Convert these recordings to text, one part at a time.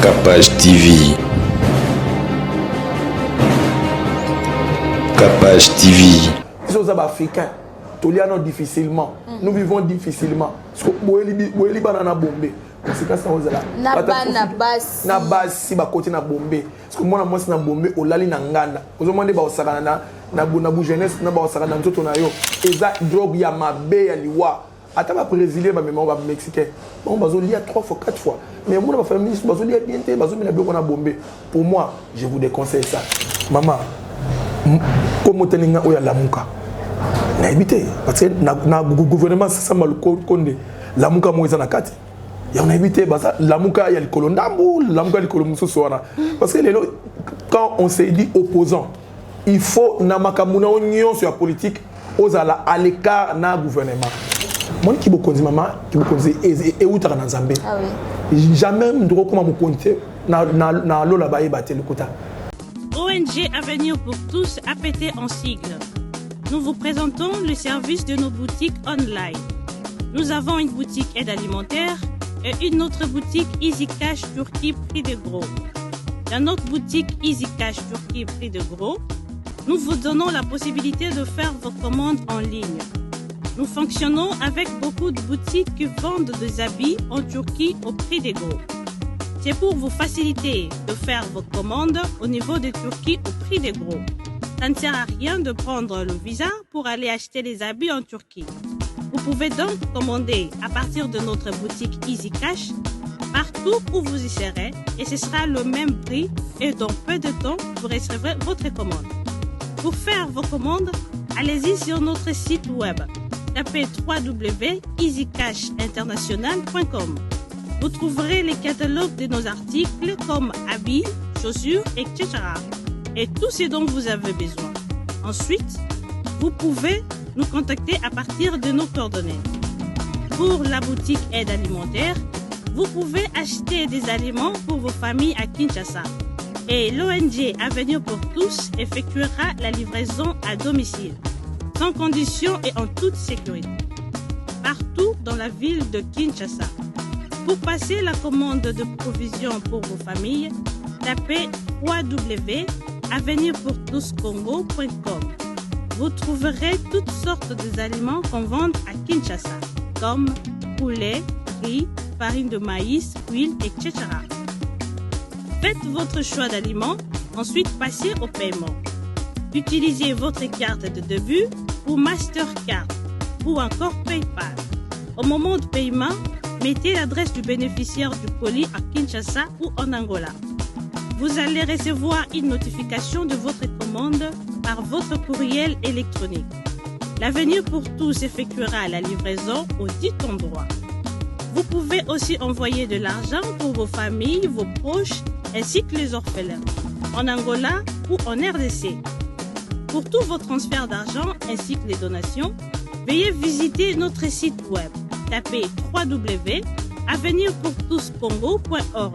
Capage TV. Capage TV. Nous sommes africains. Toliano difficilement. Nous vivons difficilement. Parce que Boeli banana bombé. Conséquence na base. Na base si ba côté na bombé. Parce que moi na na bombé o lali na nganda. Ozo mande ba osakana na bu jeunesse na ba osakana nzoto na yo. Eza drogue ya mabe ya liwa. Ata ba brésilien ba même ba mexicain. On bazo lia 3 fois 4 fois. Mais moi na famille bazo lia bien té bazo mina biloko na bombé. Pour moi, je vous déconseille ça. Maman, comment teninga oya lamuka. Na évité parce que na gouvernement ça mal konde lamuka moza na kati. Ya on a évité baza lamuka ya likolo ndambu, lamuka likolo mususu wana. Parce que quand on s'est dit opposant, il faut na makamuna union sur la politique ozala à l'écart na gouvernement. Moi qui bokonzi maman, qui bokonzi et outra na Nzambe. Ah oui. Jamais ndoko koma mokonte na lola baye batel kota. ONG Avenir pour tous APT en sigle. Nous vous présentons le service de nos boutiques online. Nous avons une boutique aide alimentaire et une autre boutique Easy Cash Turquie prix de gros. Dans notre boutique Easy Cash Turquie prix de gros, nous vous donnons la possibilité de faire vos commandes en ligne. Nous fonctionnons avec beaucoup de boutiques qui vendent des habits en Turquie au prix de gros. C'est pour vous faciliter de faire vos commandes au niveau de Turquie au prix de gros. Ça ne sert à rien de prendre le visa pour aller acheter les habits en Turquie. Vous pouvez donc commander à partir de notre boutique Easy Cash partout où vous y serez et ce sera le même prix et dans peu de temps vous recevrez votre commande. Pour faire vos commandes, allez-y sur notre site web. Tapez www.easycashinternational.com. Vous trouverez les catalogues de nos articles comme habits, chaussures, etc. Et tout ce dont vous avez besoin. Ensuite, vous pouvez nous contacter à partir de nos coordonnées. Pour la boutique aide alimentaire, vous pouvez acheter des aliments pour vos familles à Kinshasa. Et l'ONG Avenir pour tous effectuera la livraison à domicile, sans condition et en toute sécurité, partout dans la ville de Kinshasa. Pour passer la commande de provisions pour vos familles, tapez www.avenirpourtouscongo.com. Vous trouverez toutes sortes d'aliments qu'on vend à Kinshasa, comme poulet, riz, farine de maïs, huile, etc. Faites votre choix d'aliments, ensuite passez au paiement. Utilisez votre carte de début ou Mastercard ou encore PayPal. Au moment de paiement, mettez l'adresse du bénéficiaire du colis à Kinshasa ou en Angola. Vous allez recevoir une notification de votre commande par votre courriel électronique. L'Avenir pour tous effectuera la livraison au dit endroit. Vous pouvez aussi envoyer de l'argent pour vos familles, vos proches, ainsi que les orphelins, en Angola ou en RDC. Pour tous vos transferts d'argent ainsi que les donations, veuillez visiter notre site web. Tapez www.avenirpourtouscongo.org.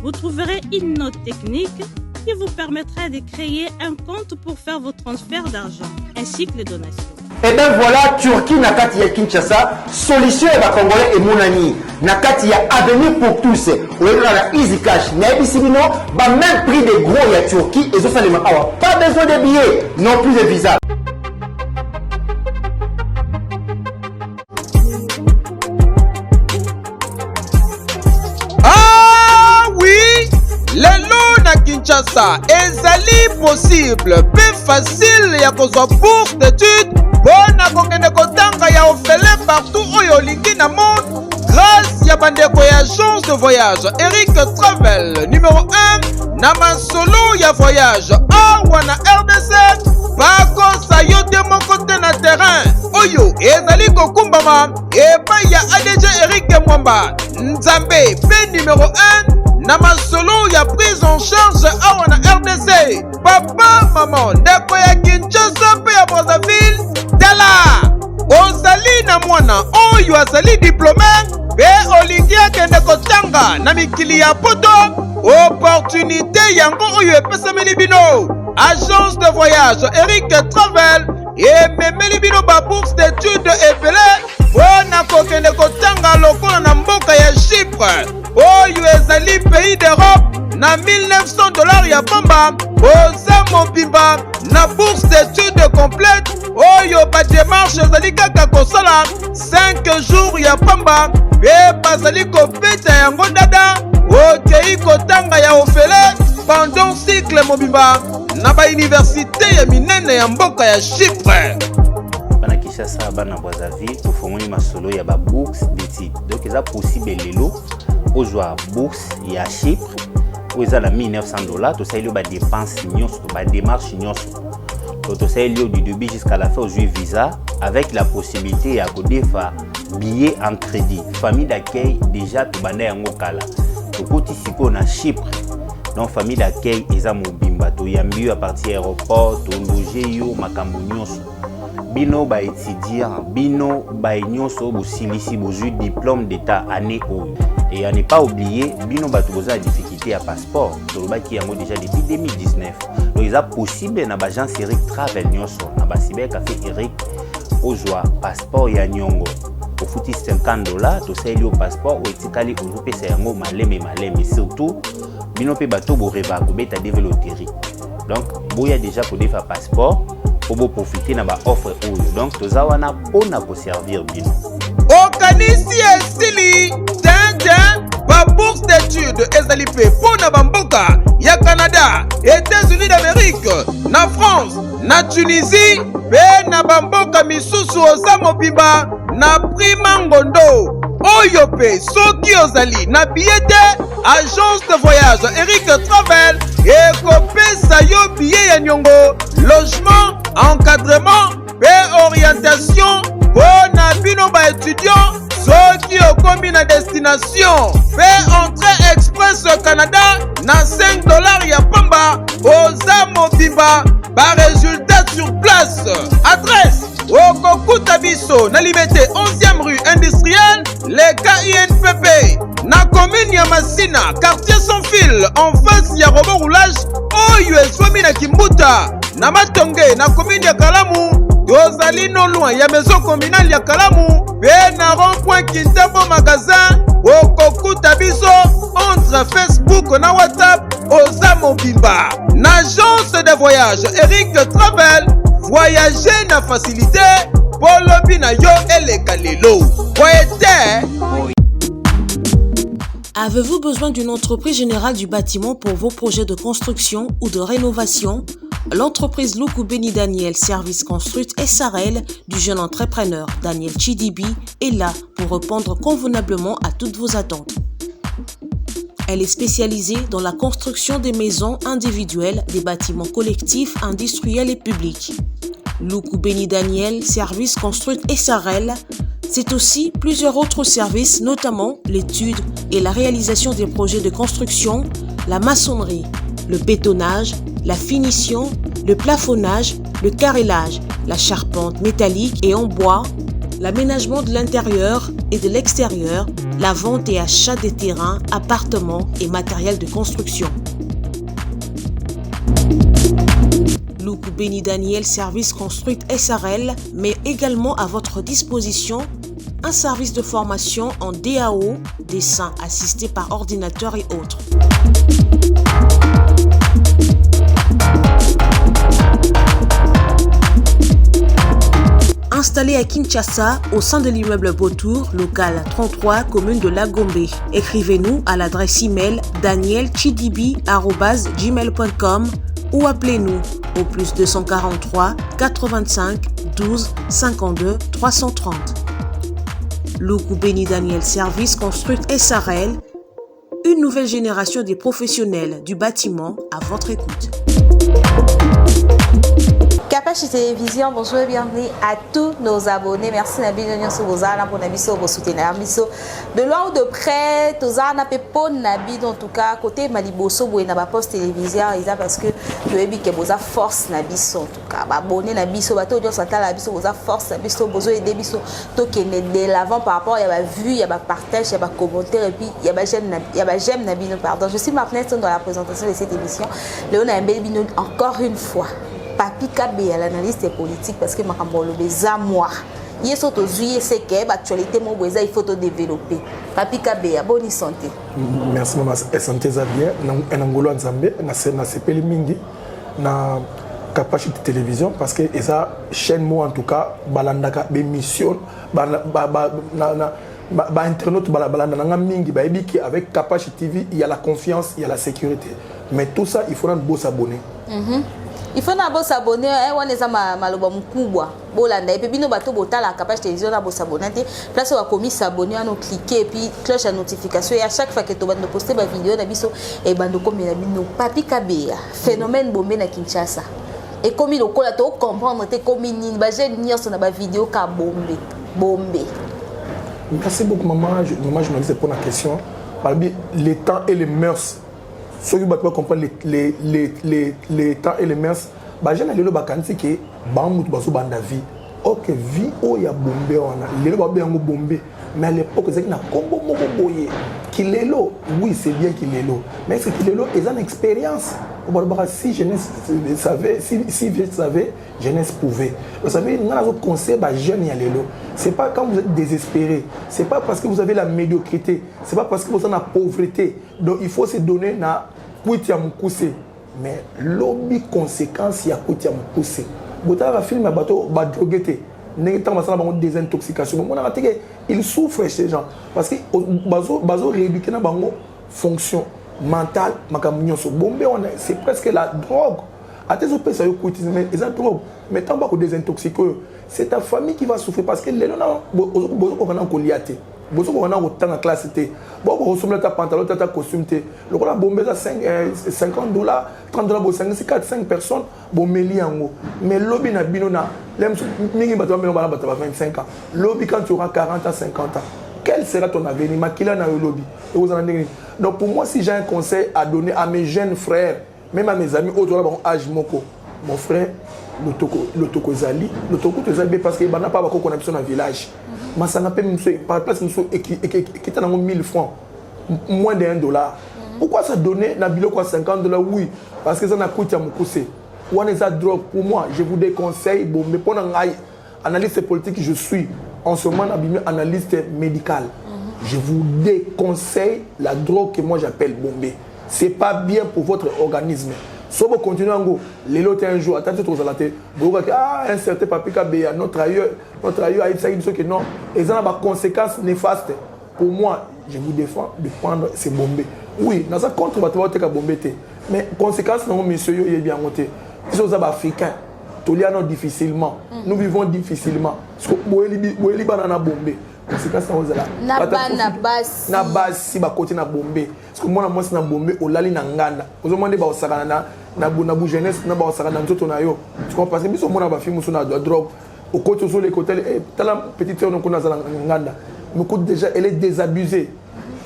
Vous trouverez une note technique qui vous permettra de créer un compte pour faire vos transferts d'argent ainsi que les donations. Et bien voilà, Turquie nakati ya Kinshasa, solution ya Congolais et Mounani. Nakati ya Avenir pour tous. Ou la Easy Cash. Mais bino, ba même prix des gros ya Turquie et ça les awa. Pas besoin de billets, non plus de visa. Kinshasa ezali possible pe facile ya kozwa bourse d'études mpona kokende kotanga ya ofele partout oyo olingi na monde grâce ya bandeko ya agence de voyage Eric Travel numéro 1 na masolo ya voyage awa na RDC bakosa yo te moko te na terrain oyo ezali kokumbama epai ya ADG Eric Mwamba Nzambe pe numéro 1 na masolo ya prise en charge awa na RDC papa maman ndeko ya Kinshasa pe ya Brazzaville tala ozali na mwana oyo azali diplômé pe olingi akende kotanga na mikili ya poto opportunité yango oyo epesameli bino agence de voyage Eric Travel ememeli bino ba bourse d'études ebele mpona kokende kotanga lokola na mboka ya Chypre oyo ezali pays d'Europe na $1900 ya pamba oza mobimba na bourse d'études complète oyo ba démarche ezali kaka kosala 5 jours ya pamba pe bazali kobeta yango dada okei kotanga ya ofele pendant cycle mobimba na ba université ya minene ya mboka ya Chypre. Bana Kinshasa bana Brazzaville tofongoli masolo ya ba bourse d'études. Donc eza possible lelo ozwa bourse ya Chypre où eza la $1900 tosaleli ba dépense nyonso ba démarche nyonso. Tosaleli du début jusqu'à la fin ozwi visa avec la possibilité ya kodefa billet en crédit. Famille d'accueil déjà tobanda yango kala. Tokoti siko na Chypre. Donc famille d'accueil eza mobimba toyambi yo à partir aéroport to loger yo makambo nyonso. Bino ba étudiant, bino ba nyonso bo silisi bozui diplôme d'état année oyo. Et à ne pas oublier, bino bato boza la difficulté à passeport. Tolobaki yango déjà depuis 2019. Donc il est possible na bagence Eric Travel nyonso na basibe café Eric ozwa passeport ya nyongo. Pour fouti $50 to sali au passeport ou etikali ozopesa yango maleme surtout bino pe bato bo reva ko beta développer. Donc boya déjà ko defa passeport pour profiter na ba offre oyo. Donc toza wana pona ko servir bino. Okanisi esili ba bourse d'études ezali pe pona bamboka ya Canada, États-Unis d'Amérique, na France, na Tunisie, pe na bamboka misusu oza mobimba na prima ngondo. Oyo pe soki ozali na billet agence de voyage Eric Travel ekopesa yo billet ya nyongo, logement, encadrement pe orientation pona bino ba étudiant soki okomi na destination pe entrée express Canada na $5 ya pamba oza mobimba ba résultat sur place. Adresse okokuta biso na Liberté 11e rue industrielle le KINPP na commune ya Masina quartier sans fil en face ya robot roulage oyo ezwami na Kimbuta na Matonge na commune ya Kalamu. Tozali non loin ya maison communale ya Kalamu pe na rond-point Kintambo magasin okokuta biso entre Facebook na WhatsApp oza mobimba na agence de voyage Eric Travel. Voyager na facilité polobi na yo eleka lelo poete. Avez-vous besoin d'une entreprise générale du bâtiment pour vos projets de construction ou de rénovation? L'entreprise Luku Beni Daniel Service Construite SARL du jeune entrepreneur Daniel Chidibi est là pour répondre convenablement à toutes vos attentes. Elle est spécialisée dans la construction des maisons individuelles, des bâtiments collectifs, industriels et publics. Luku Beni Daniel Service Construite SARL, c'est aussi plusieurs autres services, notamment l'étude et la réalisation des projets de construction, la maçonnerie, le bétonnage, la finition, le plafonnage, le carrelage, la charpente métallique et en bois, l'aménagement de l'intérieur et de l'extérieur, la vente et achat des terrains, appartements et matériel de construction. Luku Beni Daniel Service Construite SARL met également à votre disposition un service de formation en DAO, dessin assisté par ordinateur et autres. Installé à Kinshasa, au sein de l'immeuble Beautour, local 33, commune de Lagombe. Écrivez-nous à l'adresse email danielchidibi@gmail.com ou appelez-nous au +243 85 12 52 330. Luku Beni Daniel Service Construite SARL, une nouvelle génération des professionnels du bâtiment à votre écoute. Capache Télévision, bonjour et bienvenue à tous nos abonnés. Merci Nabi Nyon Sobozana pour Nabi Sobo soutenir Miso. De loin ou de près, Tozana Pepo Nabi, en tout cas, côté Maliboso, ou na poste télévision, parce que le Ebi Keboza force Nabiso, en tout cas. Abonné Nabiso, bateau de Santa Nabiso, Boza force Nabiso, Bozo et Debiso, Tokene de l'avant par rapport, il y a vu, il y a partage, il y a commentaire, et puis il y a j'aime Nabi, pardon. Je suis Martinez dans la présentation de cette émission. Léona Mbelbino, encore une fois. Papi Kabe, l'analyste politique, parce que Makambolo, moi. il faut te jouer c'est que l'actualité mon besoin il faut te développer Papi Kabea bonne santé. Merci maman santé za bien na ngolo nzambe na sepeli mingi na capacité de télévision parce que eza chaîne moi en tout cas balandaka émission ba internaute balanda na mingi ba ebiki avec Kapashi TV il y a la confiance il y a la sécurité mais tout ça il faut beau s'abonner. Il faut na beau s'abonner on eza maloba mkubwa bolanda et puis bino bato botala Kapashi télévision na beau s'abonner place wa komi s'abonner on cliquer et puis cloche à notification et à chaque fois que to bando poster ba vidéo na biso et bando comme na bino Papi Kabea phénomène bombé na Kinshasa. Et comme il a tout comprendre, c'est comme il y a une vidéo qui a bombé. Merci beaucoup, maman. Maman, je me dis pour la question. Les temps et les mœurs. Ceux qui peuvent comprendre les temps et les mœurs, je vais aller au Bakansi qui est Bamout Basso Bandavi. Ok, vie où il y a bombé, il y a bombé. Mais à l'époque, c'est qu'il y a combo bombé. Qu'il est là, oui, c'est bien qu'il est là. Mais c'est qu'il est là, il y a une expérience. Si jeunesse savait, si je savais, jeunesse pouvait. Vous savez, nous avons conseil à jeunes y aller là. C'est pas quand vous êtes désespéré, c'est pas parce que vous avez la médiocrité, c'est pas parce que vous avez la pauvreté. Donc il faut se donner na kuitia mukuse. Mais lobby conséquence il y a kuitia mukuse. Vous avez un film à bateau, badrogueté. Désintoxication. Ils souffrent ces gens parce que bazo rééduquer na bango fonction mentale c'est presque la drogue. À tes opérations mais ils ont drogue mais tant que désintoxiquer c'est ta famille qui va souffrir parce que les gens ont coliaté bozo ko na autant en classe té bon ressemble ta pantalon ta costume té le la bombe ça $50 $30 bo 5 personnes bon meli yango mais lobby na bino na lem mingi bato ba 25 ans lobby quand tu auras 40 ans 50 ans quel sera ton avenir makila na lobby donc pour moi si j'ai un conseil à donner à mes jeunes frères même à mes amis autour de âge moko mon frère le toko zali parce que bana pas ko connexion dans village masanga pe monsieur par place monsieur qui t'a 1000 francs moins de $1. Pourquoi ça donner na biloko $50 oui parce que ça na coûté à mukuse one is a drogue pour moi je vous déconseille bon mais pendant analyste politique je suis en ce moment analyste médical. Je vous déconseille la drogue que moi j'appelle bombé. C'est pas bien pour votre organisme. Si vous continuez en go, les lots un jour, attendez tout ça la tête. Vous voyez un certain Papi Kabea, notre ailleurs a dit que non. Et ça a des conséquences néfastes. Pour moi, je vous défends de prendre ces bombés. Oui, dans ça contre votre bombé. Mais conséquences non monsieur il est bien monté. Ils sont africains. Toliano difficilement. Nous vivons difficilement. Parce que boeli banana bombé. Conséquences na base na base si ba côté na bombé parce que moi na bombé o lali na nganda vous demandez ba osakana na jeunesse na ba osakana nzoto na yo tu comprends parce que biso mona ba film sur na drogue au côté sur les côtés tala petite sœur na za nganda me coûte déjà elle est désabusée.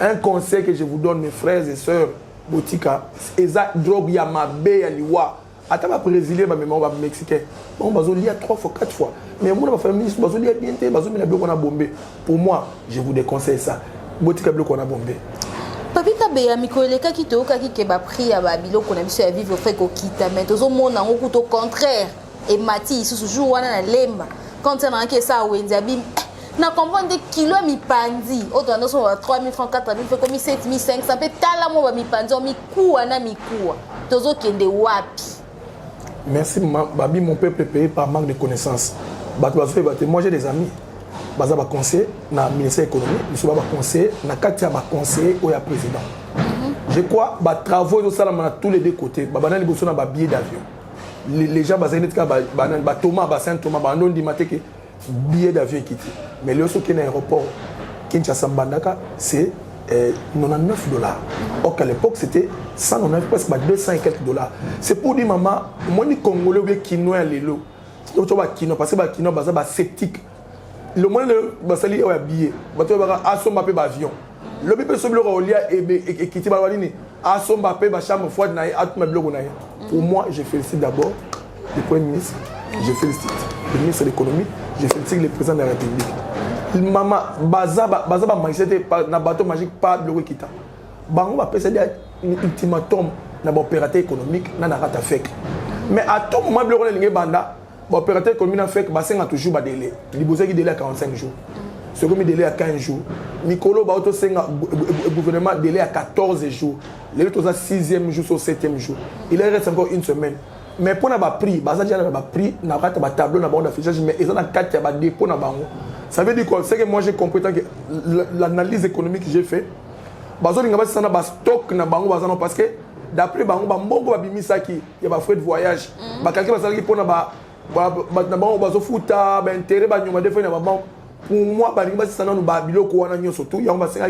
Un conseil que je vous donne mes frères et sœurs botika eza drogue ya mabe ya liwa ata ba brésilien ba même ba mexicain on bazo lire 3 fois 4 fois mais moi ma famille bazo lire bien té bazo mina bloko na bombé pour moi je vous déconseille ça botika bloko na bombé Papi Kabea mikoleka ki to ka ki ke ba pri ya ba biloko na biso ya vivre fait ko kita mais tozo mona ngo au contraire et mati sous jour wana na lemba quand on a que ça wenza bim na comprendre des kilos mi pandi auto ndo so 3000 francs 4000 fait comme 7500 peut tala mo ba mi pandi mi kuwa na mi kuwa tozo kende wapi. Merci, Babi, mon peuple est payé par manque de connaissances. Moi, j'ai des amis. Baza ba conseiller na ministère de l'économie, monsieur ba conseiller na katia ba conseiller au président. Je crois ba travaux de ça na tous les deux côtés. Ba banani bosso na ba billet d'avion. Les gens baza netka ba Thomas ba Saint Thomas ba non di maté que billet d'avion quitté. Mais le qui est à l'aéroport Kinshasa Mbandaka c'est $99. Or qu'à l'époque c'était 199 presque $200 et quelques. C'est pour dire maman, moi ni Congolais ou Kinois lelo. Donc tu vois Kino parce que Kino baza ba sceptique. Le moins le basali est habillé. Bato ba asomba pe ba avion. Le bébé so bloko olia et kiti ba walini. Asomba pe ba chambre froide na atuma bloko na. Pour moi, je félicite d'abord le Premier ministre, je félicite le ministre de l'économie, je félicite le président de la République. Maman baza ba magistrat na bateau magique pas bloko kita. Bango ba pesa un ultimatum na ba opérateur économique na rata fek. Mais à tout moment bloko linge banda L'opérateur économique a fait que bassin a toujours des délais. Il bosse qui délai à 45 jours. Ce qui délai à 15 jours. Nicolo ba auto gouvernement délai à 14 jours. Les autres à 6e jour au 7e jour. Il reste encore une semaine. Mais pour n'avoir prix, basa déjà n'avoir prix, n'avoir pas tableau, n'avoir d'affichage, mais ils ont un 4 qui a dépôt n'avoir. Ça veut dire quoi? C'est que moi j'ai compris que l'analyse économique que j'ai fait, baso n'avoir ça n'a stock n'avoir baso parce que d'après bango bambongo babimisa qui il y a frais de voyage. Ba quelqu'un va pour n'avoir n'avoir baso futa, ben intérêt ba nyoma défendre n'avoir. Pour moi ba n'avoir ça n'a nous ba biloko wana nyo surtout il y a un bassin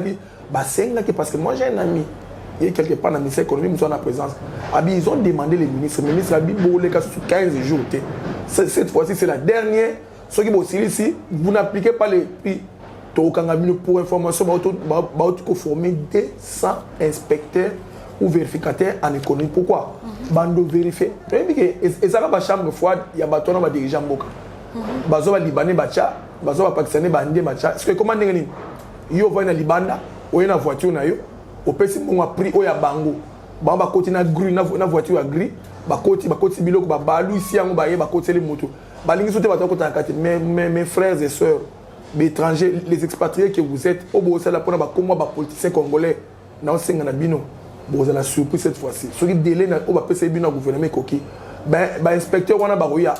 qui parce que moi j'ai un ami. Et quelque part dans le ministère économique, nous sommes en présence. Ils ont demandé les ministres. Le ministre a dit que sur 15 jours. Cette fois-ci, c'est la dernière. Ce qui est aussi ici, vous n'appliquez pas les prix. Pour information, vous formez 200 inspecteurs ou vérificateurs en économie. Pourquoi? Bando vérifier. Et ça va la chambre froide, il y a des dirigeants. Bazo va Libanais, Bazo va Pakistanais, Bandé, est-ce que comment il y a un Libanda, ou une voiture, au pesi mon prix oya bango ba koti na gris na voiture à gris ba koti biloko ba balu ici en ba koti les motos ba lingi sote ba to kota kati mes frères et sœurs étrangers les expatriés que vous êtes au bo sala pona ba comme ba politiciens congolais na osenga na bino bo la surprise cette fois-ci ce qui délai na o ba pesi bino gouvernement koki ba inspecteur wana ba roya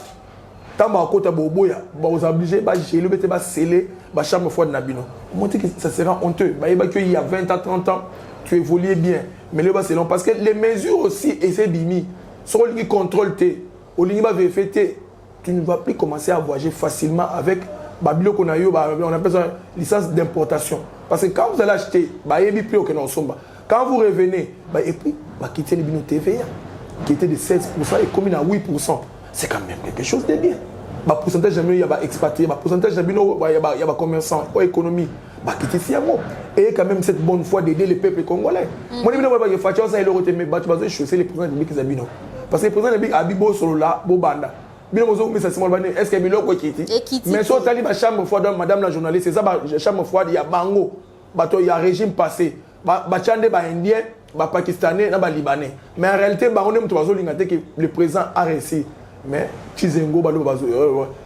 tamba kota boboya ba vous obliger ba gérer bete ba sceller ba chambre froide na bino monter que ça sera honteux ba il y a 20 à 30 ans tu évoluais bien, mais le bas c'est long parce que les mesures aussi essaient d'imiter. Sur le contrôle T, au ligne va vérifier, tu ne vas plus commencer à voyager facilement avec Babilo Konayo, on appelle ça licence d'importation. Parce que quand vous allez acheter, quand vous revenez, et puis quitter les binots TVA, qui était de 16% et commune à 8%, c'est quand même quelque chose de bien. Le pourcentage de il y a expatriés, le pourcentage de il y a commerçants, l'économie. Et quand même cette bonne foi d'aider les peuples congolais. Moi, je ne sais pas si je vais chausser les présidents de Zabino. Parce que les présidents de Abibo sont là, Bobanda. Est-ce que Biloko est quitté? Mais si on a la chambre froide, madame la journaliste, c'est ça, la chambre froide, il y a Bango, il y a un régime passé, il y a des Indiens, des Pakistanais, des Libanais. Mais en réalité, le président a réussi. Mais Chizengo,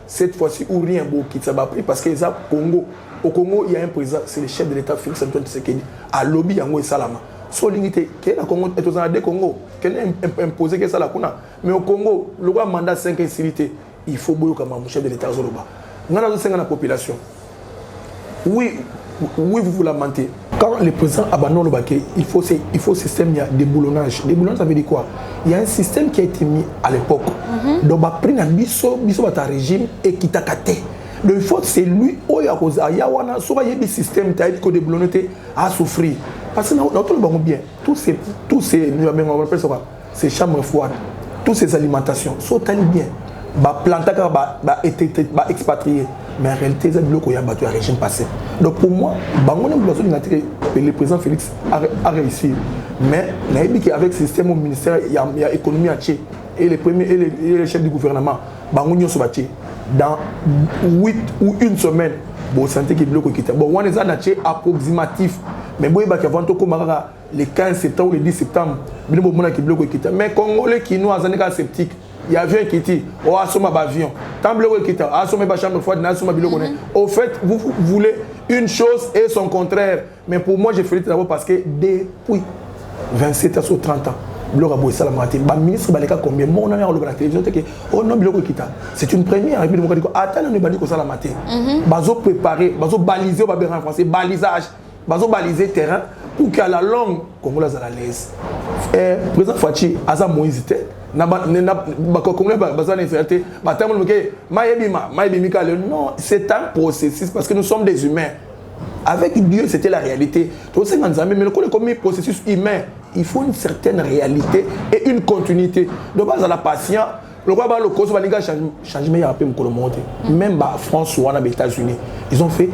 cette fois-ci, ou rien, ça va pris parce que les Congo. Au Congo, il y a un président, c'est le chef de l'État, Félix Antoine Tshisekedi, à lobby Yango et Salama. So limité, quel Congo est aux des Congo, quel est imposé que ça la kuna. Mais au Congo, le roi mandat 5 insécurité, il faut bouillir comme un chef de l'État Zoroba. Nous avons 5 ans la population. Oui, vous la mentez. Quand le président abandonne le baquet, il faut un système de déboulonnage. Déboulonnage, ça veut dire quoi? Il y a un système qui a été mis à l'époque. Donc, après, il y a un régime et qui t'a caté. Le faute, c'est lui, Yawana, soit il y a des systèmes qui ont déboulonné à souffrir. Parce que nous avons bien. Tous ces chambres froides, toutes ces alimentations, sont allés bien. Planter, expatriés. Mais en réalité, c'est le battu à régime passé. Donc pour moi, le président Félix a réussi. Mais avec le système au ministère, il y a l'économie entière. Et les premiers et les chefs du gouvernement, dans 8 ou une semaine, vous sentez qu'il bloque quitter. Bon, on est approximatif. Mais bon, le 15 septembre ou le 10 septembre, il bloque quitter. Mais Congolais qui nous sont sceptiques, il y a avion qui dit, oh, assomme avion. Tant bloqué quitter, assomme ma chambre froide, assomme bloqué. Au fait, vous voulez une chose et son contraire. Mais pour moi, j'ai fait d'abord parce que depuis 27 à 30 ans, le ministre Baleka combien mon ami à la télévision oh non c'est une première attends on est ça la matin bazo préparer bazo baliser au en français balisage bazo baliser terrain pour qu'à la longue Congolais à la l'aise président Fachi Aza Moïse non c'est un processus parce que nous sommes des humains. Avec Dieu, c'était la réalité. Mais comme processus humain, il faut une certaine réalité et une continuité. De base à la patience, le roi va le cause va changement le monde. Même France ou les États-Unis, ils ont fait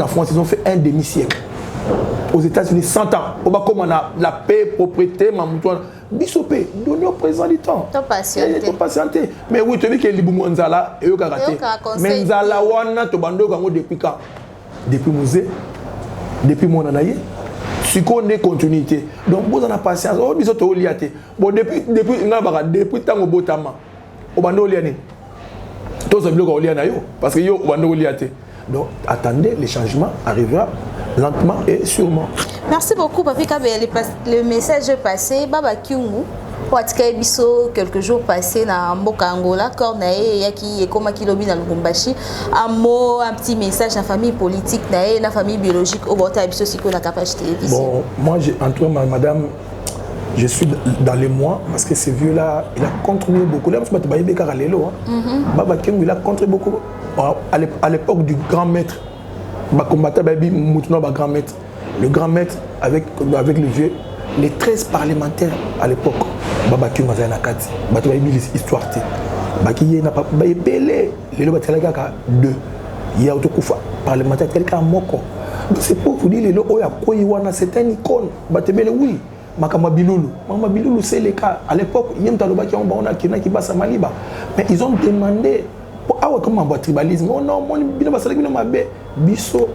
en France, ils ont fait un demi-siècle. Aux États-Unis, 100 ans. On va comme on a la paix, propriété, mamoutoine. Bisopé, donnez au présent du temps. Patienter. Mais oui, tu dis que les Nzala et eux karaté. Mais Nzala wana to bando kango depuis quand? Depuis musée, depuis mon anaïe. Si on est continuité. Donc vous en avez patience. Oh bisoto liaté. Bon depuis tant au botama. Au bando liané. tous les blocs au parce que yo wando liate. Donc attendez, les changements arriveront lentement et sûrement. Merci beaucoup Papi Kabe. Le message est passé. Baba Kyungu. Biso quelques jours passés dans Mboka Angola, Cornae, Yaki et Koma Kilobi dans Lubumbashi, un mot, un petit message à la famille politique, à la famille biologique, au Bota Biso Siko na capacité. Bon, moi, entre madame, je suis dans les mois parce que ce vieux-là, il a contribué beaucoup. Là, parce que Baba Kyungu, il a contribué beaucoup. À l'époque du grand maître, Bakombata Baby Moutouno, grand maître, le grand maître avec le vieux, les 13 parlementaires à l'époque. Baba Kyungu a nakati bato ba ibili histoire te baki ye na pa ba ebele lelo batelaka ka 2 ya autokufa parlementaire quelqu'un moko. Donc c'est pour vous dire lelo oya koyi wana c'est une icône batebele oui makama bilulu c'est le cas à l'époque yem taloba ki on a kina ki basa maliba mais ils ont demandé pour awa comme un tribalisme oh non mon bino basala bino mabe biso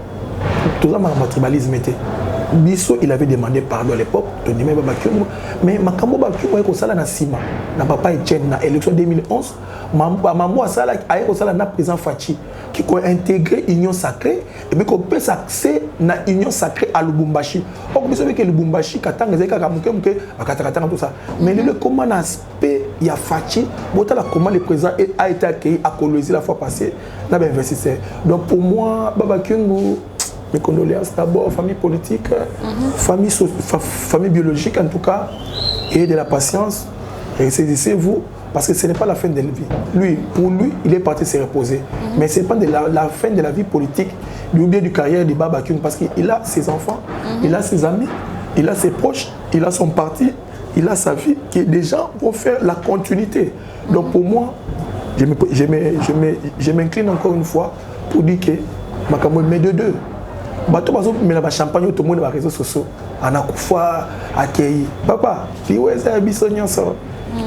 tout ça ma tribalisme était Bisso, il avait demandé pardon à l'époque, mais Makambo Bakyungu a été na Sima, na papa Etienne, na élection 2011, Mambo Asala a été na président Fachi, qui a intégré l'Union Sacrée, et bien qu'on peut s'accéder na l'Union Sacrée à Lubumbashi. Donc, vous savez que Lubumbashi, tout ça. Mais le comment aspect, il y a Fachi, comment le président a été accueilli à Kolwezi la fois passée, n'a pas investisseur. Donc, pour moi, Baba Kyungu, mes condoléances d'abord, famille politique, famille biologique en tout cas, et de la patience. Et saisissez-vous, parce que ce n'est pas la fin de la vie. Pour lui, il est parti se reposer. Mais ce n'est pas la fin de la vie politique, ou bien du carrière de Baba Kyungu, parce qu'il a ses enfants, il a ses amis, il a ses proches, il a son parti, il a sa vie, que des gens vont faire la continuité. Donc pour moi, je m'incline encore une fois pour dire que Makambo met de deux. Bato bazo mela ba champagne to monde ba réseaux sociaux anakufa akei papa liweza biso nyonso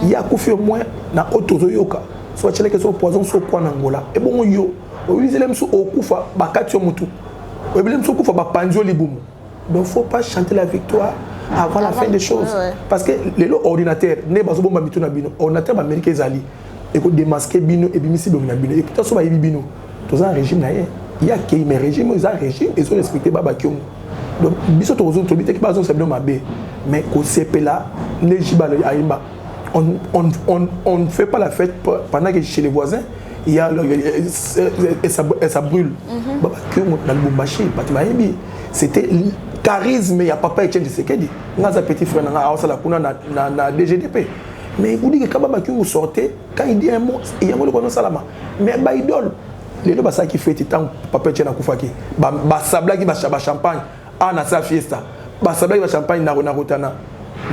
ya kufi au moins na otozo yoka soit chele que so poison so kwa na Angola e bon yo o yizele mso okufa bakati yo mutu o yibele mso okufa ba panjo libumu. Donc faut pas chanter la victoire avant la fin des choses parce que les ordinateurs ne bazo bomba bitu na bino ordinateur américain ezali et ko démasquer bino et bimisi domina bino et puis so ba yibi bino to za régime na ye. Il y a qui mais régime, ils ont régime, ils ont respecté Baba Kyungu. Donc, biso to zoto bité qui pas on sebno mabe, mais au CP là, on ne fait pas la fête pendant que chez les voisins, il y a et ça brûle. Baba Kyungu dans Lubumbashi, c'était charisme, il y a papa Etienne Tshisekedi, ngaza petit frère na awasala kuna na DGDP. Mais vous dites que quand Baba Kyungu sortait, quand il dit un mot, il y a un mot de salama. Mais ba idole les deux basa qui fait tant papa Etienne akufaki ba sabla ki ba champagne na sa fiesta ba sabla ki ba champagne na rotana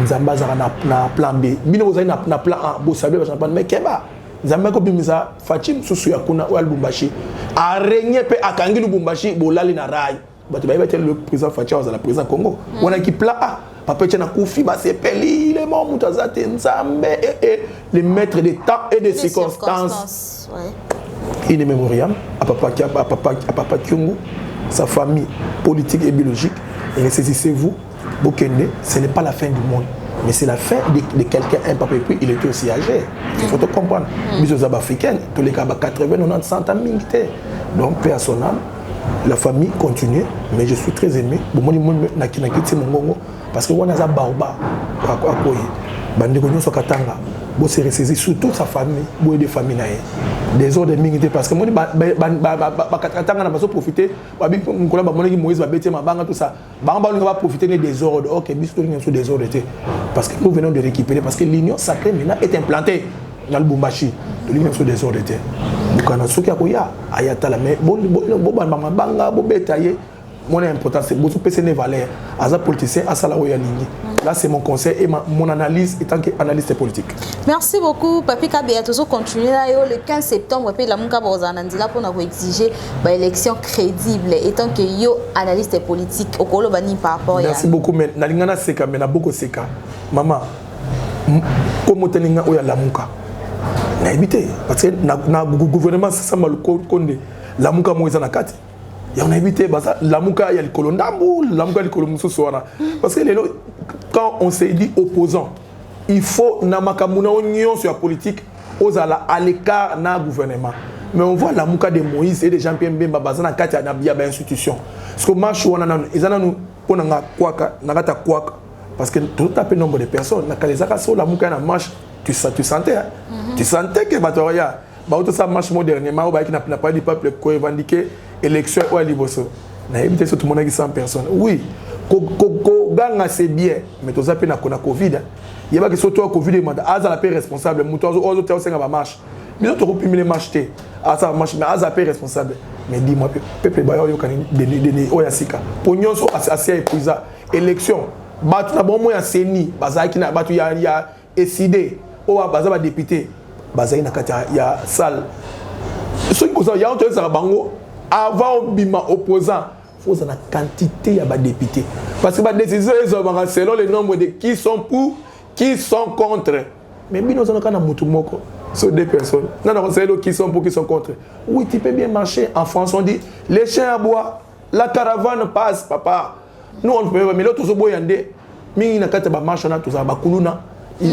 nzamba za na plan B bino bozali na plan A bo sabla ba champagne mais keba nzamba ko bimisa Fatim susu ya kuna wa Lubumbashi a régner pe akangi Lubumbashi bolali na rai bato ba yebete le président Fatim za la président Congo on a qui plan A papa Etienne akufi ba sepeli le mort mutazate nzambe et les maîtres de temps et de circonstances in memoriam à Papa Kyungu, sa famille politique et biologique. Ressaisissez-vous, Bokende, ce n'est pas la fin du monde, mais c'est la fin de quelqu'un, un papa, et puis il était aussi âgé. Il faut te comprendre. Les Arabes africaines, tous les cas, 80, 90, 100 ans, donc, paix à son âme, la famille continue, mais je suis très aimé. Parce que on a un baoba, Bo se ressaisir surtout sa famille, bo de famille nae. Des ordres de mingité parce que moi katanga na baso profiter, ba bi nkola ba monaki Moïse ba bete ma banga tout ça. Ba va profiter des ordres. OK, biso ni sur des ordres parce que nous venons de récupérer parce que l'union sacrée maintenant est implantée dans le Lubumbashi. L'union sur des ordres. Donc on a ce qui a koya ayatala mais bon banga bo betaye mon important c'est beaucoup plus de valeur as un politicien à salaoya lingi. Là c'est mon conseil et mon analyse étant qu'analyste politique. Merci beaucoup Papi Kabe a toujours continué là le 15 septembre puis la muka bozanandila pour nous exiger ba élection crédible étant que yo analyste politique au kolo bani par rapport à Merci beaucoup mais na lingana seka mais na beaucoup seka maman comme teninga oya la muka na éviter parce que na gouvernement ça mal konde la muka moza na kati. Et on a évité la mouka, il y a le colondambo, la mouka, le colomoussouana. Parce que quand on s'est dit opposant, il faut na makamuna union sur la politique aux à l'écart na gouvernement. mais on voit la mouka de Moïse et de Jean-Pierre Mbemba bazana kati ya nabia ba institution parce que marche wana nanu ezana nous pona nga kwaka nakata kwaka parce que tout à peu nombre de personnes na kalezaka so la mouka na marche tu sentais hein? Tu sentais que batoya ba auto ça marche modernement ou ba qui n'a pas du peuple ko revendiquer élection ou liboso na éviter tout le monde qui 100 personnes oui ko ganga c'est bien mais to zape na kona covid il y a pas que surtout covid et manda aza la paix responsable muto ozo te osenga ba marche mais autres opimile marcher à ça marche mais aza paix responsable mais dis-moi peuple ba yo kan de oyasika pour nyonso assez épuisa élection batu na bon moya seni bazaki na batu ya décidé o baza ba député bazaki na kati ya salle ceux qui posent ya on ça bango avant bima opposant faut la quantité ya ba député parce que ba décision est selon le nombre de qui sont pour qui sont contre mais bino ça na mutu moko sur deux personnes non c'est eux qui sont pour qui sont contre oui tu peux bien marcher en France on dit les chiens aboient la caravane passe papa nous on peut mais l'autre so boyande mingi na kati ba marche na tout ça ba kuluna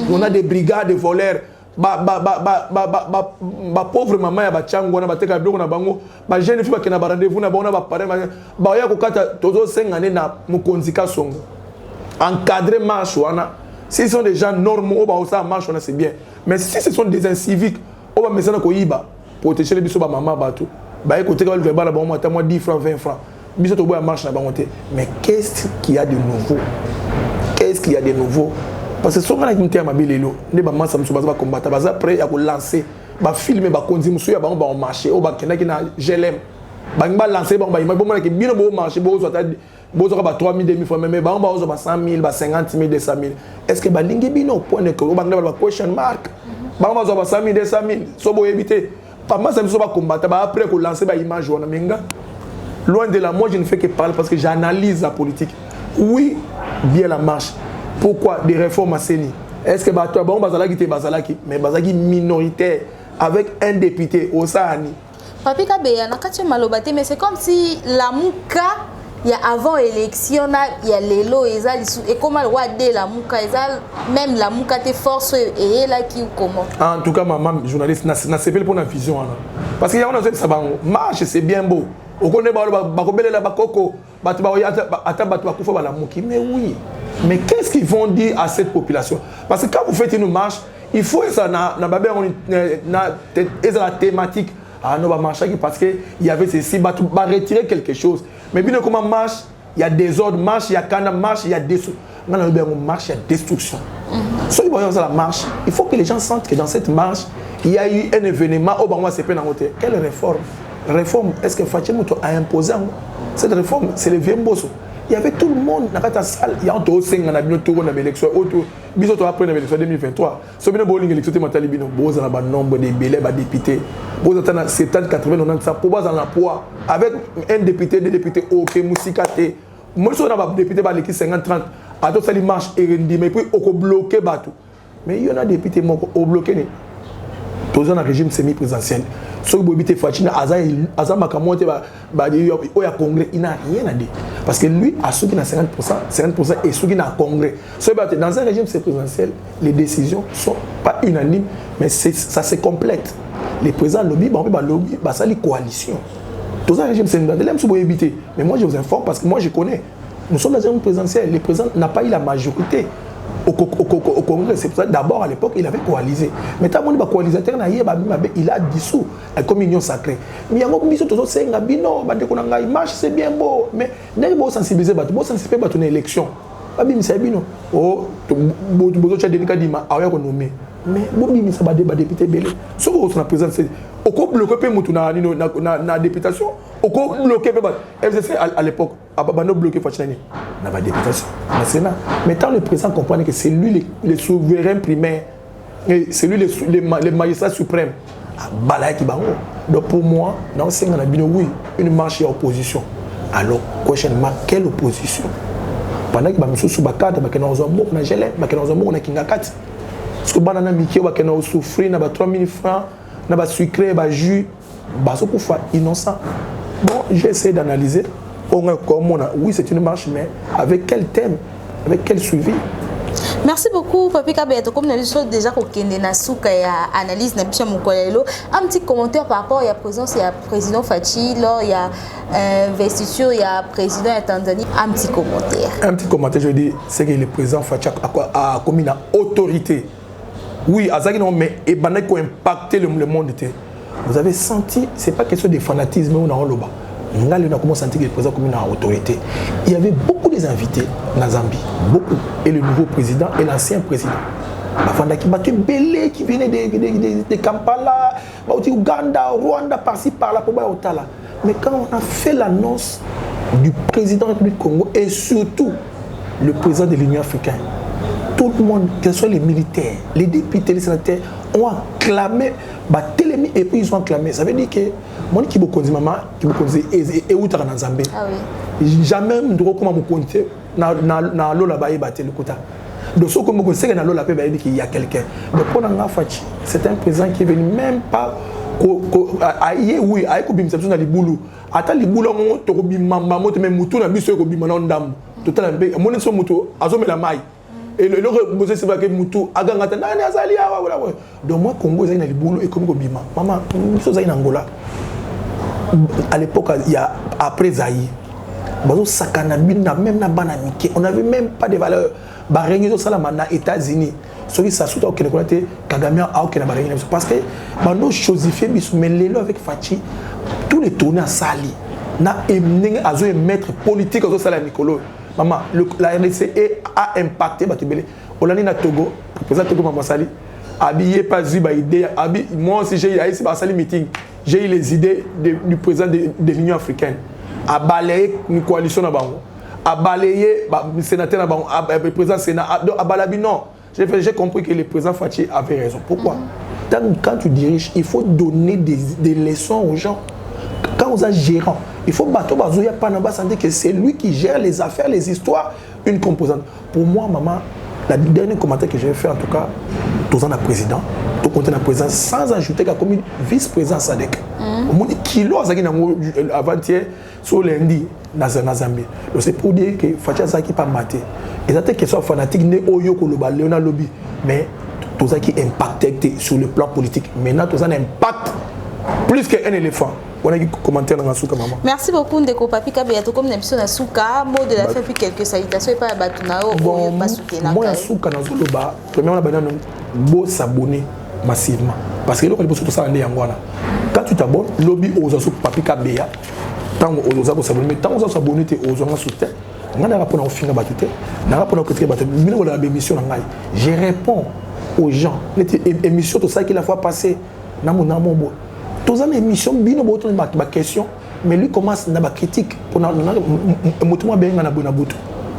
on a des brigades de voleurs ba pauvre maman ya ba chango na bateka biloko na bango ba jeune fille ba kena ba rendez-vous na bona ba pare ba ya ko kata tozo sengane na mukonzi ka songo encadrer marche wana si ce sont des gens normaux ba ça marche wana c'est bien mais si ce sont des inciviques on va mettre ça ko yiba protéger les biso ba maman ba tout ba écouter ka le ba la ba moi 10 francs 20 francs biso to boya marche na bango te mais qu'est-ce qu'il y a de nouveau parce que souvent qui m'était à ma belelo ne ba massa muso baza combattre baza prêt à lancer ba filmer ba konzi muso ya bango ba marcher o ba kena ki na GLM ba lancer ba image bon que bino bo marcher bo zo ba 3000 2000 francs mais ba zo ba 100 000 ba 50 000 200 000 est-ce que ba lingi bino point que ba ba question mark ba zo ba 100 000 200 000 so bo éviter pas massa muso ba combattre ba après ko lancer ba image wana menga loin de là moi je ne fais que parler parce que j'analyse la politique oui bien la marche. Pourquoi des réformes à Séni? Est-ce que toi, bon, Bazalaki, mais Bazalaki minoritaire avec un député au Sahani? Papi Kabeya, mais c'est comme si la Mouka, il y a avant élection, il y a l'élo, et comment le roi de la Mouka, même la Mouka te force et là qui ou comment? En tout cas, maman, journaliste, n'a pas pour la vision. Parce qu'il y a un ça marche, c'est bien beau. Au connaît Bakobele la Bakoko, mais oui. Mais qu'est-ce qu'ils vont dire à cette population? Parce que quand vous faites une marche, il faut ça la thématique. Ah non, marcher parce qu'il y avait ceci, va retirer quelque chose. Mais bien comment marche, il y a des ordres, marche, il y a canne, marche, il y a destruction. Maintenant, on marche, il y a destruction. Ceux qui voient la marche, il faut que les gens sentent que dans cette marche, il y a eu un événement. Oh, bah, moi, c'est peine en côté. Quelle réforme? Réforme, est-ce que Fatima a imposé cette réforme? C'est le vieux bosso. Il y avait tout le monde dans la salle. Il y a un tour 5 dans l'élection. Ils ont appris l'élection 2023. Si vous avez l'élection, vous avez un nombre de députés. Vous avez 70, 80, 90, pour vous avez un poids. Avec un député, deux députés, ok, Moussikate. Moi, je suis un député qui 50, 30. À tout ça, il marche et mais puis, on bloqué. Mais il y en a des députés qui ont bloqué. Tous un régime semi-présidentiel. Ceux qui ont été Fachina, Azam Makamote, il y a congrès, il n'a rien à dire. Parce que lui, à ceux qui ont 50% et ceux qui ont congrès. Dans un régime présidentiel, les décisions ne sont pas unanimes, mais ça se complète. Les présidents lobby, ça les coalitions. Dans un régime présidentiel, mais moi je vous informe parce que moi je connais. Nous sommes dans un régime présidentiel, le président n'a pas eu la majorité. Au Congrès, c'est pour ça d'abord à l'époque il avait coalisé. Mais tant que coalisateur il a dissous comme union sacrée. Mais il y a beaucoup de choses qui marche, c'est bien beau. Mais il faut sensibiliser, il faut sensibiliser une élection. Oh, mais bon, ça va député belé. Ce qu'on a présenté, au coup bloqué na députation, au coup bloqué FCC à l'époque, à Babano bloqué Fachani, n'a pas députation. Mais tant le président comprend que c'est lui le souverain primaire, c'est lui le magistrat suprême. Donc pour moi, dans ce cas oui, une marche à opposition. Alors, prochainement, quelle opposition? Pendant que je suis bakata, je suis na gelé, je suis na kingakati. Parce que banana miki ba kena souffrir na ba 3000 francs, na ba sucré, ba jus, ba so pour faire innocent. Bon, j'essaie d'analyser. Oui, c'est une marche, mais avec quel thème, avec quel suivi? Merci beaucoup Papi Kabeto. Comme nous avons déjà kokende na suka ya analyse na bicha mokolelo, un petit commentaire par rapport à la présence du président Fachi, là il y a investiture, il y a président de Tanzanie, un petit commentaire. Un petit commentaire, je dis, c'est que le président Fachi a commis une autorité. Oui, Azaki non, mais et banane qui a impacté le monde. Vous avez senti, c'est pas question de fanatisme ou non loba. On a commencé à sentir que le président a commis une autorité. Il y avait beaucoup des invités dans Zambie, beaucoup. Et le nouveau président et l'ancien président. Bafandaki Baké Belé qui venait de Kampala, Ouganda, Rwanda, par-ci, par-là, pour Otala. Mais quand on a fait l'annonce du président de la République du Congo et surtout le président de l'Union africaine, tout le monde, que ce soit les militaires, les députés, les sénateurs, ont acclamé, et puis ils ont acclamé. Ça veut dire que moi qui me connais maman, qui me connais et où tu es en Zambie. Jamais je ne sais comment me compter na lola ba battre le quota. Donc ce que me connais na lola ba dire qu'il y a quelqu'un. Donc pour Nanga Fachi, c'est un président qui est venu même pas aïe oui aïe ko bim sabso na libulu. Ata libulu mo to ko bim mama mo te même mutu na biso ko bim na ndam. Total mpe mo ne so mutu azomela mai. Et le besoin c'est pas que mutu aganga tana ni azali awa voilà. Donc moi Congo zai na libulu et comme ko bima. Maman so zai na Angola. À l'époque il y a après Zaïre. Même on n'avait même pas de valeur. Les États-Unis, ceux ça soutient Kagame parce que nos choses mais les lois avec Fachi, tous les tournées à Sali, na amené mettre politique au salaire Nicolo. Maman, la RDC a impacté Batubele. On a na Togo, le président Togo Maman Sali, habillé pas idée, moi aussi j'ai eu Sali meeting, j'ai eu les idées du président de l'Union africaine. A balayé une coalition na bango, a balayé le sénateur na bango, le président Sénat, a balayé non. J'ai compris que le président Fachi avait raison. Pourquoi? Quand tu diriges, il faut donner des leçons aux gens. Quand vous êtes gérant, il faut battre Bazouya Panamba sentir que c'est lui qui gère les affaires, les histoires, une composante. Pour moi, maman, le dernier commentaire que j'ai fait en tout cas, tous en a président, tout compte la présidence, sans ajouter qu'à comme vice-président Sadek. Au moins, kilo avant-hier, sur lundi, dans Zambie. Donc c'est pour dire que Fachi Zaki pas maté. Et ça, que soit fanatique, né Oyo Koloba, Léona Lobby, mais tout ça qui impacte sur le plan politique. Maintenant, tout ça impacte plus qu'un éléphant. On a un commentaire dans la souka, maman. Merci beaucoup, Ndeko Papi Kabeto. Comme nous avons dit, souka, mot de la fin, puis quelques salutations. Et pas Batunao, bon, moi, la souka dans le bas, premièrement, on a s'abonner massivement. Parce que là, on est tout ça en Yangwana. Quand tu t'abonnes, lobby aux autres Papi Kabeya, tant aux autres s'abonner, mais tant aux autres s'abonner, aux autres soutien. On a rapport au film battu, on a rapport au côté battu. Je réponds aux gens. L'émission, tout ça qu'il a fois passé, Namobo. Tous les émissions, bien au ma question, mais lui commence à critique pour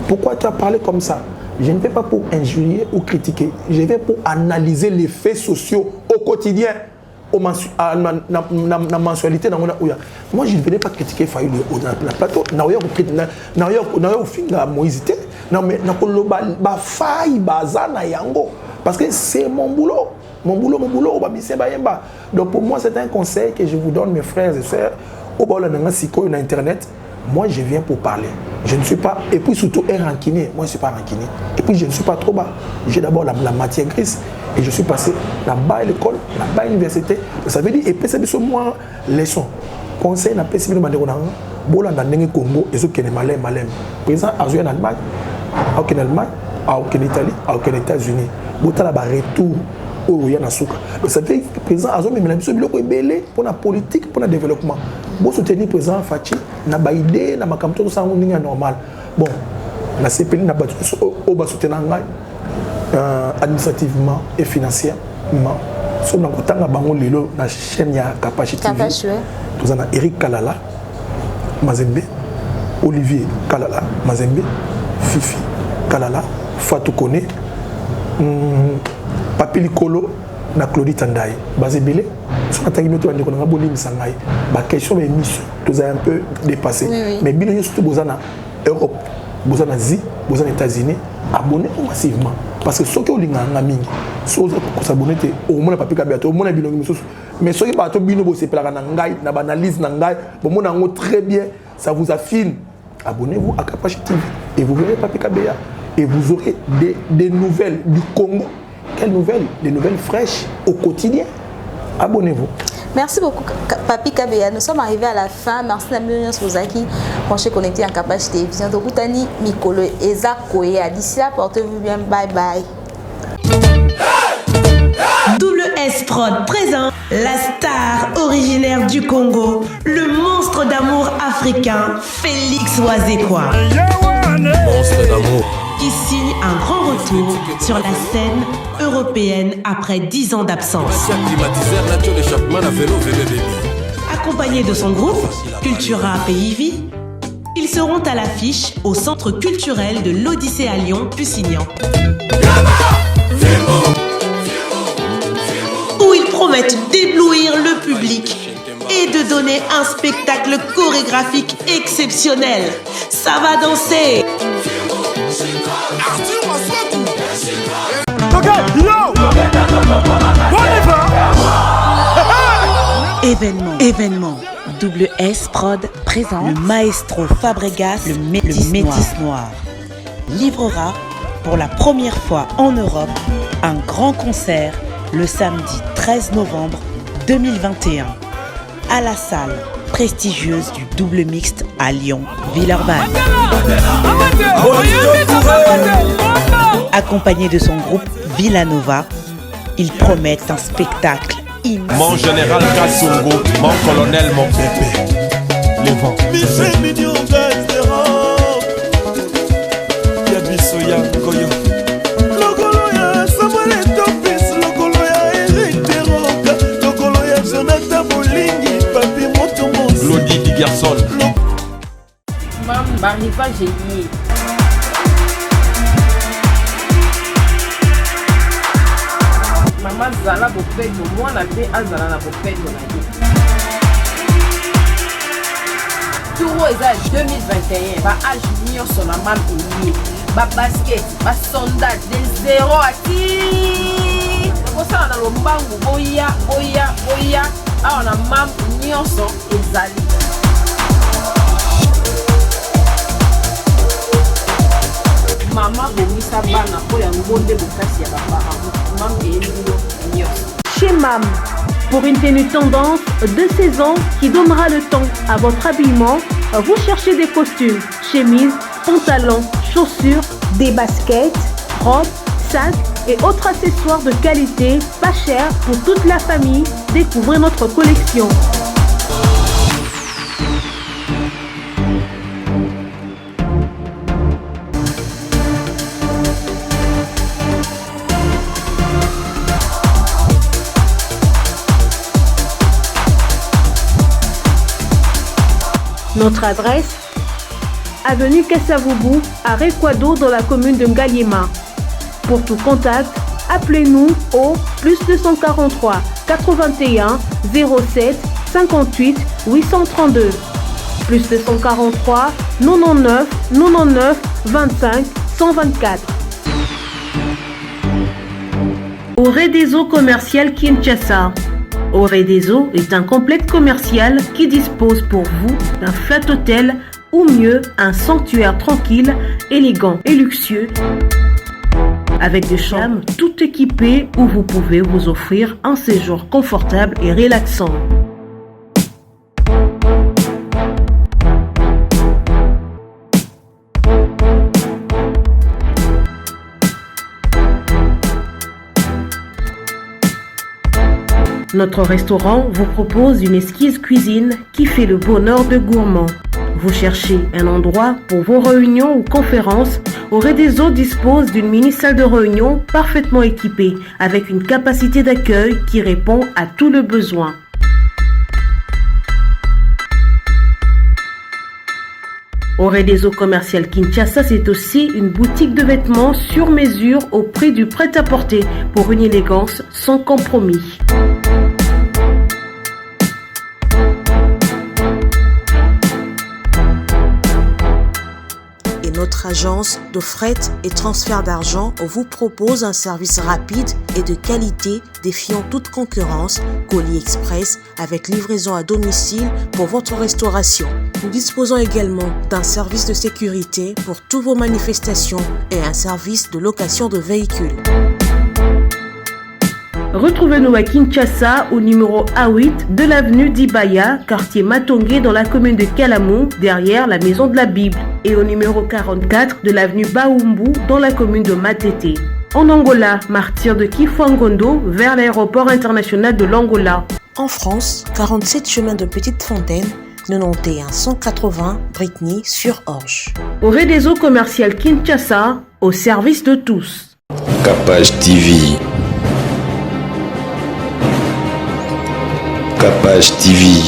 pourquoi tu as parlé comme ça? Je ne vais pas pour injurier ou critiquer, je vais pour analyser les faits sociaux au quotidien, la mensualité. Moi, je ne venais pas critiquer Fayou dans le plateau. Parce que c'est mon boulot. Donc pour moi, c'est un conseil que je vous donne, mes frères et sœurs. Au bord de Internet, moi je viens pour parler. Je ne suis pas, et puis surtout rancunier. Moi je ne suis pas rancunier. Et puis je ne suis pas trop bas. J'ai d'abord la matière grise. Et je suis passé là-bas à l'école, là-bas à l'université. Ça veut dire, et puis c'est sur moi, leçon. Conseil n'a pas suivi le Congo, et ce qui est malin. Président Azoué en Allemagne, en Allemagne, en Italie, en États-Unis. Bota la retour au Yanasuka. Ça veut dire que le président Azoué même la belé pour la politique, pour le développement. Bon soutenir le président Fachi, n'a pas idée, n'a pas comme tout ça normal. Bon, la CPI n'a pas au bas soutenir administrativement et financièrement. Si on a la chaîne ya capacité. Nous avons Eric Kalala, Mazembe, Olivier Kalala, Mazembe, Fifi Kalala, Fatou Kone, Papi Likolo, na Claudie Tandaï. Bazebele, si on a tagné tout le monde, on a bolé Missangaï. La question de l'émission, nous avons un peu dépassé. Mais bien, nous sommes surtout en Europe, en Asie, aux États-Unis, abonnez massivement. Parce que ceux qui ont des amis, ceux qui s'abonnent au moins Papi Kabeto, au moins les mais ceux qui partent au bino, c'est pas la analyse, très bien, ça vous affine. Abonnez-vous à Capacity TV et vous verrez Papi Kabeya. et vous aurez des nouvelles du Congo. Quelles nouvelles? Des nouvelles fraîches au quotidien. Abonnez-vous. Merci beaucoup, Papi Kabea. Nous sommes arrivés à la fin. Merci Namilonios Rosaki. Branchez connecté en Capage Télévision. Donc, Koutani, Mikolo, Eza Koya. D'ici là, portez-vous bien. Bye bye. WS Prod présent la star originaire du Congo, le monstre d'amour africain, Félix Wazekwa. Monstre d'amour. Qui signe un grand retour sur la scène européenne après 10 ans d'absence. Accompagné de son groupe, Cultura PIV, ils seront à l'affiche au Centre culturel de l'Odyssée à Lyon, Lusignan. Où ils promettent d'éblouir le public et de donner un spectacle chorégraphique exceptionnel. Ça va danser. Événement. WS Prod présente le maestro Fabregas, le Métis Noir. Livrera pour la première fois en Europe un grand concert le samedi 13 novembre 2021 à la salle prestigieuse du Double Mixte à Lyon, Villeurbanne. Accompagné de son groupe Villanova, il promet un spectacle immense. Mon général Kassongo, mon colonel, mon pépé. Les vents. Claudie Di Garçon. Mam, Barifa, j'ai lié. Maman Zala Bopedo, moi la paix à Zala la Bopedo. Tout est 2021, ba âge mignon sur la maman lié. Ba basket, ba sondage, des 0 à 10. Pour ça, on a le bango, boya. Ah, on a mam mignon sur Ezali. Maman bomisa bana po ya ngonde bokasi ya bapara mam eyelilo nyonso. Chez MAM, pour une tenue tendance de saison qui donnera le temps à votre habillement, vous cherchez des costumes, chemises, pantalons, chaussures, des baskets, robes, sacs et autres accessoires de qualité, pas cher pour toute la famille. Découvrez notre collection. Notre adresse, avenue Kassavoubou, à Rekwado dans la commune de Ngaliema. Pour tout contact, appelez-nous au +243 81 07 58 832. +243 99 25 124. Oredeso commercial Kinshasa. Oredeso est un complexe commercial qui dispose pour vous d'un flat hôtel ou mieux un sanctuaire tranquille, élégant et luxueux avec des chambres tout équipées où vous pouvez vous offrir un séjour confortable et relaxant. Notre restaurant vous propose une exquise cuisine qui fait le bonheur de gourmands. Vous cherchez un endroit pour vos réunions ou conférences? Oredeso dispose d'une mini-salle de réunion parfaitement équipée avec une capacité d'accueil qui répond à tous les besoins. Oredeso Commercial Kinshasa, c'est aussi une boutique de vêtements sur mesure au prix du prêt-à-porter pour une élégance sans compromis. Notre agence de fret et transfert d'argent vous propose un service rapide et de qualité défiant toute concurrence, colis express avec livraison à domicile pour votre restauration. Nous disposons également d'un service de sécurité pour toutes vos manifestations et un service de location de véhicules. Retrouvez-nous à Kinshasa au numéro A8 de l'avenue d'Ibaya, quartier Matongé dans la commune de Kalamou, derrière la Maison de la Bible, et au numéro 44 de l'avenue Baoumbu dans la commune de Matete. En Angola, martyr de Kifuangondo vers l'aéroport international de l'Angola. En France, 47 chemin de Petite Fontaine, 91 180 Brittany-sur-Orge. Au réseau commercial Kinshasa, au service de tous. Capage TV. Capage TV.